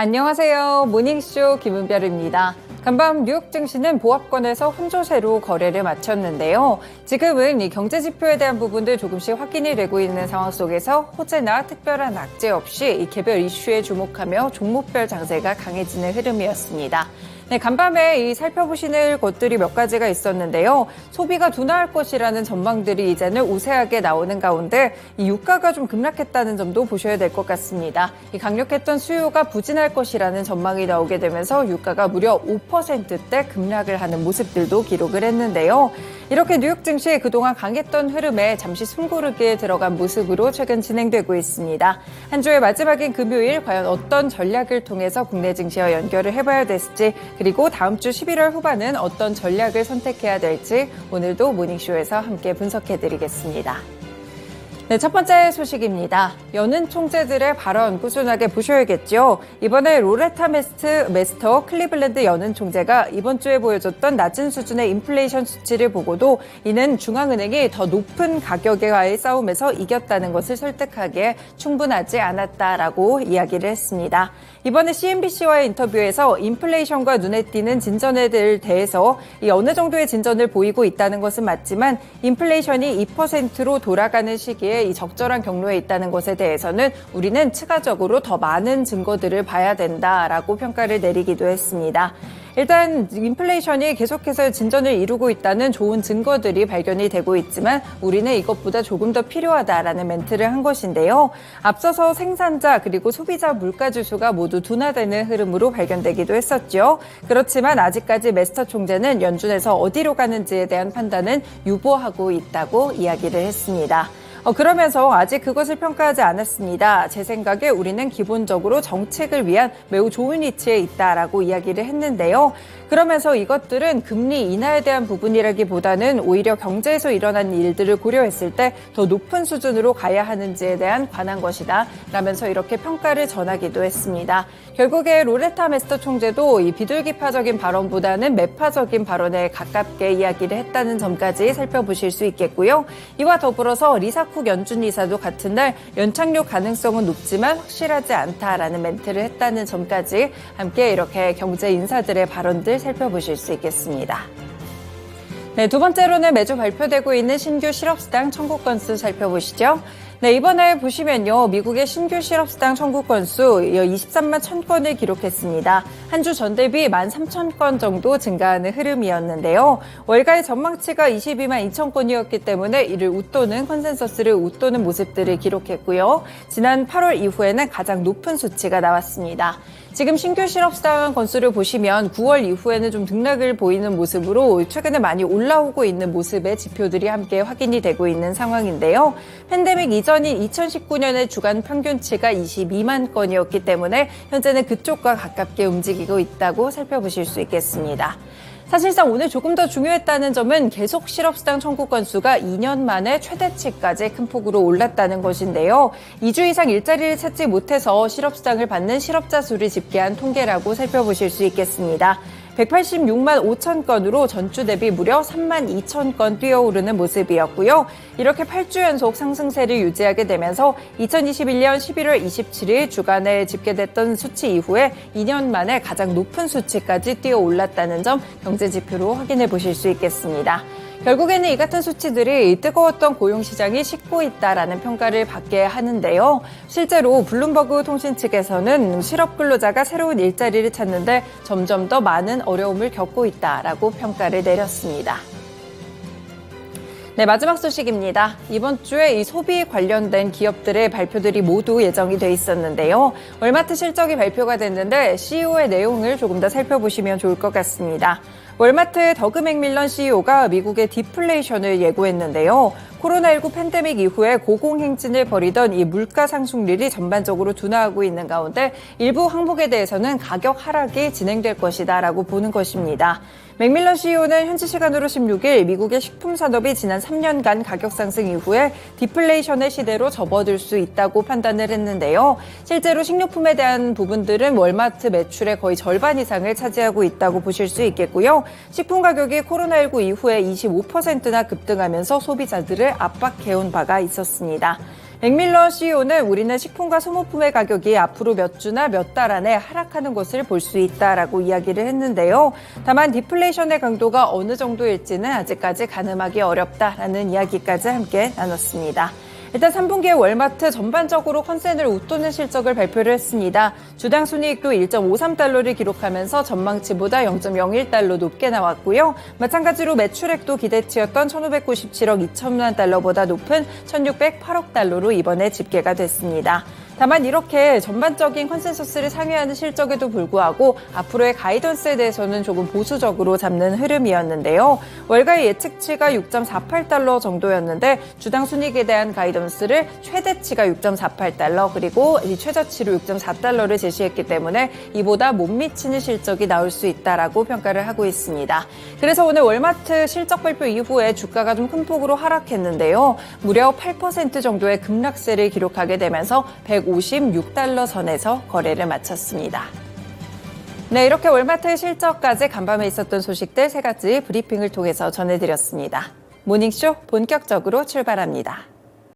안녕하세요. 모닝쇼 김은별입니다. 간밤 뉴욕 증시는 보합권에서 혼조세로 거래를 마쳤는데요. 지금은 이 경제 지표에 대한 부분들 조금씩 확인이 되고 있는 상황 속에서 호재나 특별한 악재 없이 이 개별 이슈에 주목하며 종목별 장세가 강해지는 흐름이었습니다. 네, 간밤에 이 살펴보시는 것들이 몇 가지가 있었는데요. 소비가 둔화할 것이라는 전망들이 이제는 우세하게 나오는 가운데 이 유가가 좀 급락했다는 점도 보셔야 될 것 같습니다. 이 강력했던 수요가 부진할 것이라는 전망이 나오게 되면서 유가가 무려 5%대 급락을 하는 모습들도 기록을 했는데요. 이렇게 뉴욕 증시 그동안 강했던 흐름에 잠시 숨고르기에 들어간 모습으로 최근 진행되고 있습니다. 한 주의 마지막인 금요일 과연 어떤 전략을 통해서 국내 증시와 연결을 해봐야 될지 그리고 다음 주 11월 후반은 어떤 전략을 선택해야 될지 오늘도 모닝쇼에서 함께 분석해드리겠습니다. 네, 첫 번째 소식입니다. 여는 총재들의 발언 꾸준하게 보셔야겠죠. 이번에 로레타 메스터 클리블랜드 여는 총재가 이번 주에 보여줬던 낮은 수준의 인플레이션 수치를 보고도 이는 중앙은행이 더 높은 가격과의 싸움에서 이겼다는 것을 설득하기에 충분하지 않았다라고 이야기를 했습니다. 이번에 CNBC와의 인터뷰에서 인플레이션과 눈에 띄는 진전에 대해서 어느 정도의 진전을 보이고 있다는 것은 맞지만 인플레이션이 2%로 돌아가는 시기에 이 적절한 경로에 있다는 것에 대해서는 우리는 추가적으로 더 많은 증거들을 봐야 된다라고 평가를 내리기도 했습니다. 일단 인플레이션이 계속해서 진전을 이루고 있다는 좋은 증거들이 발견이 되고 있지만 우리는 이것보다 조금 더 필요하다라는 멘트를 한 것인데요. 앞서서 생산자 그리고 소비자 물가지수가 모두 둔화되는 흐름으로 발견되기도 했었죠. 그렇지만 아직까지 메스터 총재는 연준에서 어디로 가는지에 대한 판단은 유보하고 있다고 이야기를 했습니다. 그러면서 아직 그것을 평가하지 않았습니다. 제 생각에 우리는 기본적으로 정책을 위한 매우 좋은 위치에 있다라고 이야기를 했는데요. 그러면서 이것들은 금리 인하에 대한 부분이라기보다는 오히려 경제에서 일어난 일들을 고려했을 때 더 높은 수준으로 가야 하는지에 대한 관한 것이다 라면서 이렇게 평가를 전하기도 했습니다. 결국에 로레타 메스터 총재도 이 비둘기파적인 발언보다는 매파적인 발언에 가깝게 이야기를 했다는 점까지 살펴보실 수 있겠고요. 이와 더불어서 리사 쿡 연준 이사도 같은 날 연착륙 가능성은 높지만 확실하지 않다라는 멘트를 했다는 점까지 함께 이렇게 경제 인사들의 발언들 살펴보실 수 있겠습니다. 네, 두 번째로는 매주 발표되고 있는 신규 실업수당 청구 건수 살펴보시죠. 네, 이번에 보시면요. 미국의 신규 실업수당 청구 건수 23만 1,000건을 기록했습니다. 한 주 전 대비 13,000건 정도 증가하는 흐름이었는데요. 월가의 전망치가 22만 2,000건이었기 때문에 이를 웃도는 컨센서스를 웃도는 모습들을 기록했고요. 지난 8월 이후에는 가장 높은 수치가 나왔습니다. 지금 신규 실업수당 건수를 보시면 9월 이후에는 좀 등락을 보이는 모습으로 최근에 많이 올라오고 있는 모습의 지표들이 함께 확인이 되고 있는 상황인데요. 팬데믹 이전인 2019년의 주간 평균치가 22만 건이었기 때문에 현재는 그쪽과 가깝게 움직이고 있다고 살펴보실 수 있겠습니다. 사실상 오늘 조금 더 중요했다는 점은 계속 실업수당 청구 건수가 2년 만에 최대치까지 큰 폭으로 올랐다는 것인데요. 2주 이상 일자리를 찾지 못해서 실업수당을 받는 실업자 수를 집계한 통계라고 살펴보실 수 있겠습니다. 186만 5천 건으로 전주 대비 무려 3만 2천 건 뛰어오르는 모습이었고요. 이렇게 8주 연속 상승세를 유지하게 되면서 2021년 11월 27일 주간에 집계됐던 수치 이후에 2년 만에 가장 높은 수치까지 뛰어올랐다는 점 경제지표로 확인해 보실 수 있겠습니다. 결국에는 이 같은 수치들이 뜨거웠던 고용시장이 식고 있다라는 평가를 받게 하는데요. 실제로 블룸버그 통신 측에서는 실업근로자가 새로운 일자리를 찾는데 점점 더 많은 어려움을 겪고 있다라고 평가를 내렸습니다. 네, 마지막 소식입니다. 이번 주에 이 소비 관련된 기업들의 발표들이 모두 예정이 돼 있었는데요. 월마트 실적이 발표가 됐는데 CEO의 내용을 조금 더 살펴보시면 좋을 것 같습니다. 월마트의 더그 맥밀런 CEO가 미국의 디플레이션을 예고했는데요. 코로나19 팬데믹 이후에 고공행진을 벌이던 이 물가 상승률이 전반적으로 둔화하고 있는 가운데 일부 항목에 대해서는 가격 하락이 진행될 것이다라고 보는 것입니다. 맥밀런 CEO는 현지 시간으로 16일 미국의 식품 산업이 지난 3년간 가격 상승 이후에 디플레이션의 시대로 접어들 수 있다고 판단을 했는데요. 실제로 식료품에 대한 부분들은 월마트 매출의 거의 절반 이상을 차지하고 있다고 보실 수 있겠고요. 식품 가격이 코로나19 이후에 25%나 급등하면서 소비자들을 압박해온 바가 있었습니다. 맥밀런 CEO는 우리는 식품과 소모품의 가격이 앞으로 몇 주나 몇 달 안에 하락하는 것을 볼 수 있다라고 이야기를 했는데요. 다만 디플레이션의 강도가 어느 정도일지는 아직까지 가늠하기 어렵다라는 이야기까지 함께 나눴습니다. 일단 3분기에 월마트 전반적으로 컨센을 웃도는 실적을 발표를 했습니다. 주당 순이익도 1.53달러를 기록하면서 전망치보다 0.01달러 높게 나왔고요. 마찬가지로 매출액도 기대치였던 1,597억 2천만 달러보다 높은 1,608억 달러로 이번에 집계가 됐습니다. 다만 이렇게 전반적인 컨센서스를 상회하는 실적에도 불구하고 앞으로의 가이던스에 대해서는 조금 보수적으로 잡는 흐름이었는데요. 월가의 예측치가 6.48달러 정도였는데 주당 순이익에 대한 가이던스를 최대치가 6.48달러 그리고 최저치로 6.4달러를 제시했기 때문에 이보다 못 미치는 실적이 나올 수 있다라고 평가를 하고 있습니다. 그래서 오늘 월마트 실적 발표 이후에 주가가 좀 큰 폭으로 하락했는데요. 무려 8% 정도의 급락세를 기록하게 되면서 156달러 선에서 거래를 마쳤습니다. 네, 이렇게 월마트의 실적까지 간밤에 있었던 소식들 3가지 브리핑을 통해서 전해드렸습니다. 모닝쇼 본격적으로 출발합니다.